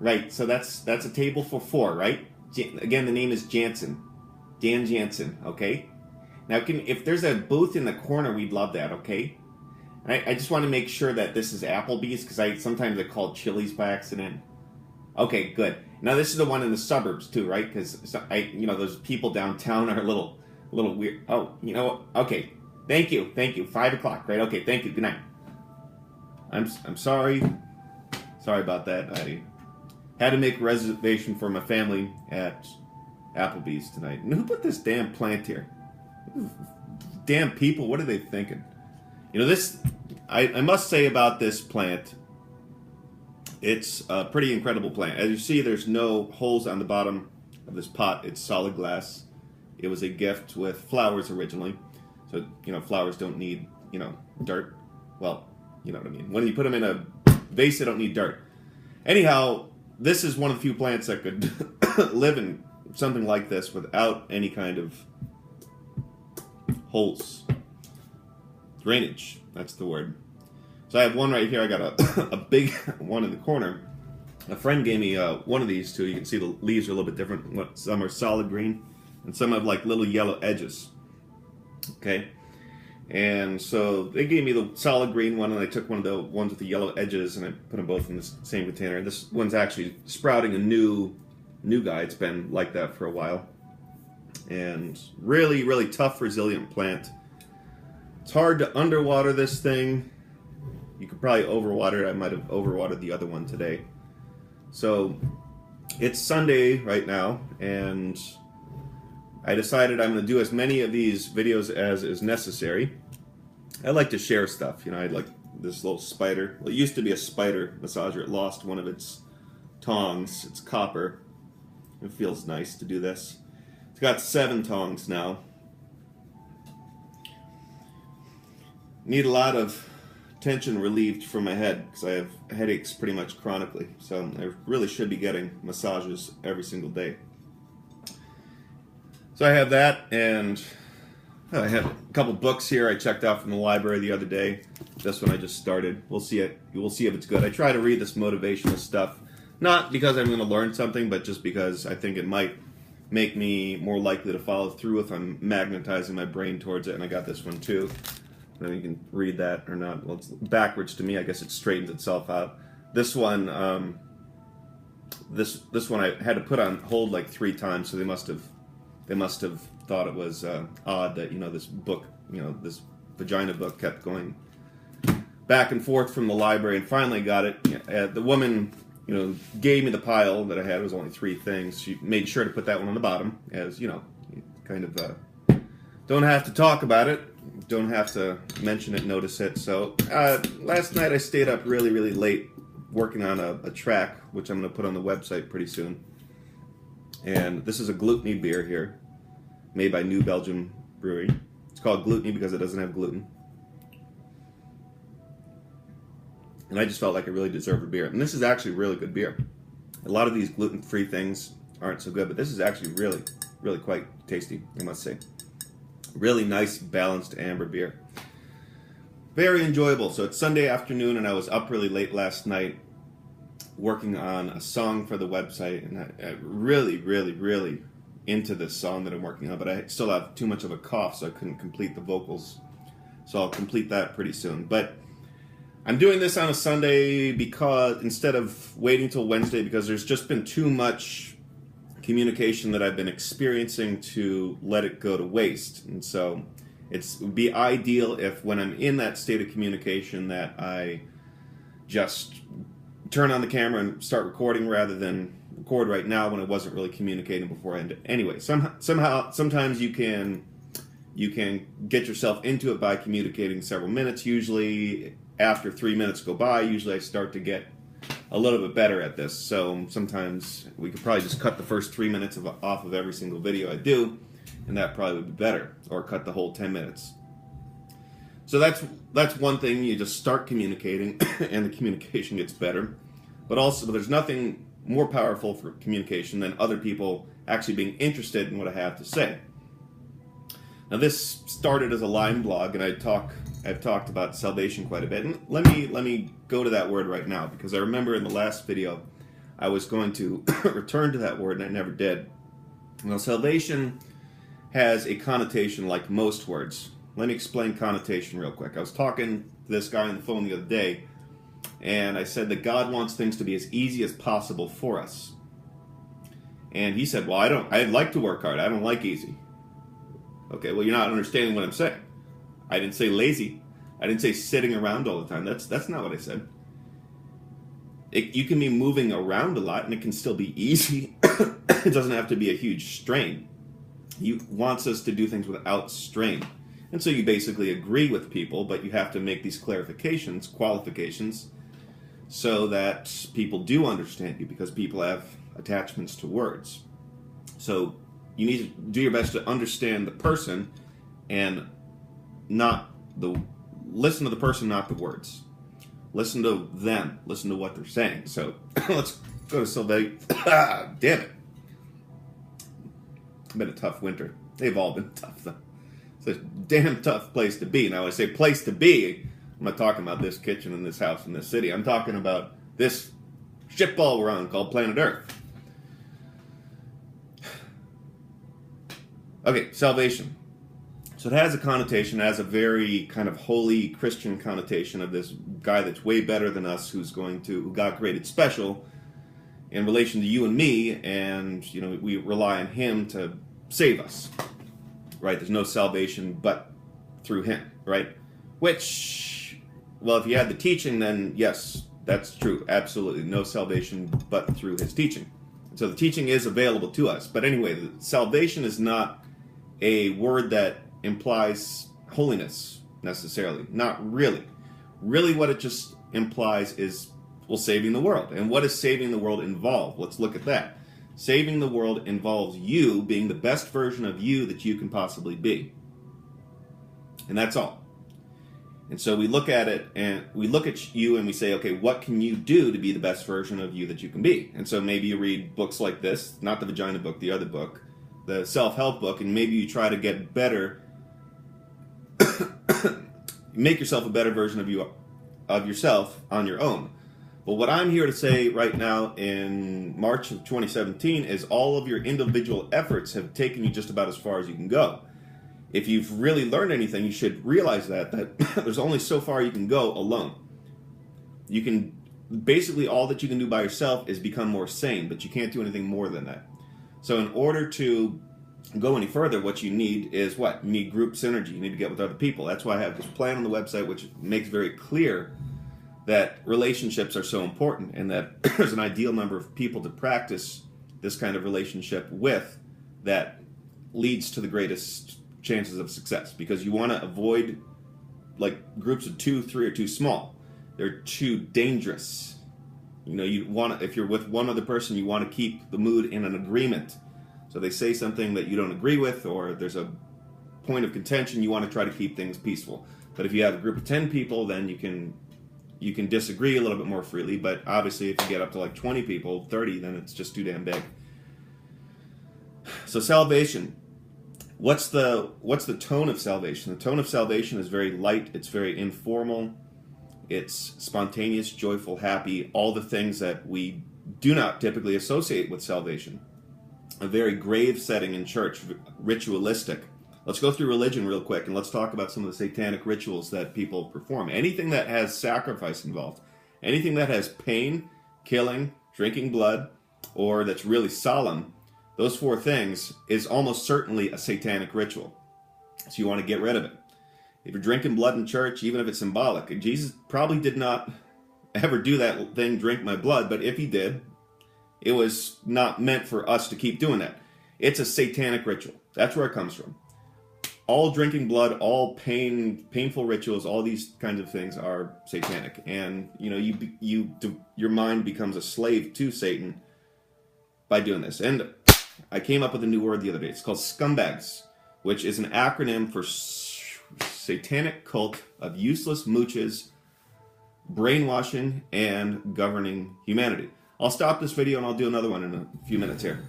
Right, so that's a table for 4, right? Again, the name is Jansen. Dan Jansen, okay? Now, if there's a booth in the corner, we'd love that, okay? I just want to make sure that this is Applebee's, because sometimes I call Chili's by accident. Okay, good. Now, this is the one in the suburbs, too, right? Because, those people downtown are a little weird. Oh, okay. Thank you. 5 o'clock, right? Okay, thank you. Good night. I'm sorry. Sorry about that. I had to make a reservation for my family at Applebee's tonight. And who put this damn plant here? Damn people, what are they thinking? This, I must say about this plant, it's a pretty incredible plant. As you see, there's no holes on the bottom of this pot. It's solid glass. It was a gift with flowers originally. So, flowers don't need, dirt. Well, you know what I mean. When you put them in a vase, they don't need dirt. Anyhow, this is one of the few plants that could live in something like this without any kind of holes. Drainage, that's the word. So I have one right here. I got a big one in the corner. A friend gave me one of these too. You can see the leaves are a little bit different. Some are solid green, and some have like little yellow edges. Okay, and so they gave me the solid green one, and I took one of the ones with the yellow edges, and I put them both in the same container. This one's actually sprouting a new guy. It's been like that for a while, and really, really tough, resilient plant. It's hard to underwater this thing. You could probably overwater it. I might have overwatered the other one today. So it's Sunday right now, and I decided I'm going to do as many of these videos as is necessary. I like to share stuff. I like this little spider. Well, it used to be a spider massager. It lost one of its tongs. It's copper. It feels nice to do this. It's got 7 tongs now. Need a lot of tension relieved from my head because I have headaches pretty much chronically. So I really should be getting massages every single day. So I have that, and I have a couple books here I checked out from the library the other day. This one I just started. We'll see it. We'll see if it's good. I try to read this motivational stuff, not because I'm going to learn something, but just because I think it might make me more likely to follow through if I'm magnetizing my brain towards it. And I got this one too. I mean, you can read that or not. Well, it's backwards to me. I guess it straightens itself out. This one, this one I had to put on hold like 3 times, so they must have thought it was odd that this book, this vagina book, kept going back and forth from the library, and finally got it. The woman, gave me the pile that I had. It was only 3 things. She made sure to put that one on the bottom, as kind of don't have to talk about it. Don't have to mention it, notice it. So last night I stayed up really, really late working on a track, which I'm going to put on the website pretty soon. And this is a glutiny beer here, made by New Belgium Brewery. It's called glutiny because it doesn't have gluten. And I just felt like I really deserved a beer. And this is actually really good beer. A lot of these gluten-free things aren't so good, but this is actually really, really quite tasty, I must say. Really nice, balanced amber beer. Very enjoyable. So it's Sunday afternoon, and I was up really late last night working on a song for the website, and I really, really, really into this song that I'm working on, but I still have too much of a cough, so I couldn't complete the vocals. So I'll complete that pretty soon. But I'm doing this on a Sunday because instead of waiting till Wednesday, because there's just been too much communication that I've been experiencing to let it go to waste. And so it would be ideal if when I'm in that state of communication that I just turn on the camera and start recording rather than record right now when I wasn't really communicating beforehand. Anyway, sometimes you can get yourself into it by communicating several minutes. Usually after 3 minutes go by, usually I start to get a little bit better at this. So sometimes we could probably just cut the first 3 minutes off of every single video I do, and that probably would be better, or cut the whole 10 minutes. So that's one thing. You just start communicating and the communication gets better. But also there's nothing more powerful for communication than other people actually being interested in what I have to say. Now this started as a Line blog, and I've talked about salvation quite a bit. And let me go to that word right now, because I remember in the last video I was going to return to that word, and I never did. Now, salvation has a connotation like most words. Let me explain connotation real quick. I was talking to this guy on the phone the other day, and I said that God wants things to be as easy as possible for us. And he said, well, I'd like to work hard. I don't like easy. Okay, well, you're not understanding what I'm saying. I didn't say lazy. I didn't say sitting around all the time. That's not what I said. You can be moving around a lot, and it can still be easy. It doesn't have to be a huge strain. He wants us to do things without strain. And so you basically agree with people, but you have to make these qualifications, so that people do understand you, because people have attachments to words. So you need to do your best to understand the person and listen to the person, not the words. Listen to them. Listen to what they're saying. So let's go to salvation. Damn it. It's been a tough winter. They've all been tough, though. It's a damn tough place to be. Now, when I say place to be, I'm not talking about this kitchen in this house in this city. I'm talking about this shitball we're on called planet Earth. Okay, salvation. So it has a connotation, it has a very kind of holy Christian connotation of this guy that's way better than us, who got created special in relation to you and me, and we rely on him to save us. Right? There's no salvation but through him, right? Which, well, if you had the teaching, then yes, that's true. Absolutely. No salvation but through his teaching. So the teaching is available to us. But anyway, salvation is not a word that implies holiness necessarily. Not really. Really what it just implies is, well, saving the world. And what does saving the world involve? Let's look at that. Saving the world involves you being the best version of you that you can possibly be. And that's all. And so we look at it, and we look at you and we say, okay, what can you do to be the best version of you that you can be? And so maybe you read books like this, not the vagina book, the other book, the self-help book, and maybe you try to get better, make yourself a better version of yourself on your own. But what I'm here to say right now in March of 2017 is all of your individual efforts have taken you just about as far as you can go. If you've really learned anything, you should realize that there's only so far you can go alone. You can, basically all that you can do by yourself is become more sane, but you can't do anything more than that. So in order to go any further, what you need is what? You need group synergy. You need to get with other people. That's why I have this plan on the website, which makes very clear that relationships are so important, and that there's an ideal number of people to practice this kind of relationship with that leads to the greatest chances of success. Because you want to avoid, like, groups of 2, 3 are too small. They're too dangerous. You want to, if you're with one other person, you want to keep the mood in an agreement. So they say something that you don't agree with, or there's a point of contention, you want to try to keep things peaceful. But if you have a group of 10 people, then you can disagree a little bit more freely. But obviously if you get up to like 20 people, 30, then it's just too damn big. So salvation. What's the tone of salvation? The tone of salvation is very light, it's very informal, it's spontaneous, joyful, happy, all the things that we do not typically associate with salvation. A very grave setting in church, ritualistic. Let's go through religion real quick, and let's talk about some of the satanic rituals that people perform. Anything that has sacrifice involved, anything that has pain, killing, drinking blood, or that's really solemn, those 4 things is almost certainly a satanic ritual. So you want to get rid of it. If you're drinking blood in church, even if it's symbolic, Jesus probably did not ever do that thing, drink my blood, but if he did, it was not meant for us to keep doing that. It's a satanic ritual. That's where it comes from. All drinking blood, all painful rituals, all these kinds of things are satanic. And your mind becomes a slave to Satan by doing this. And I came up with a new word the other day. It's called scumbags, which is an acronym for satanic cult of useless mooches, brainwashing, and governing humanity. I'll stop this video and I'll do another one in a few minutes here.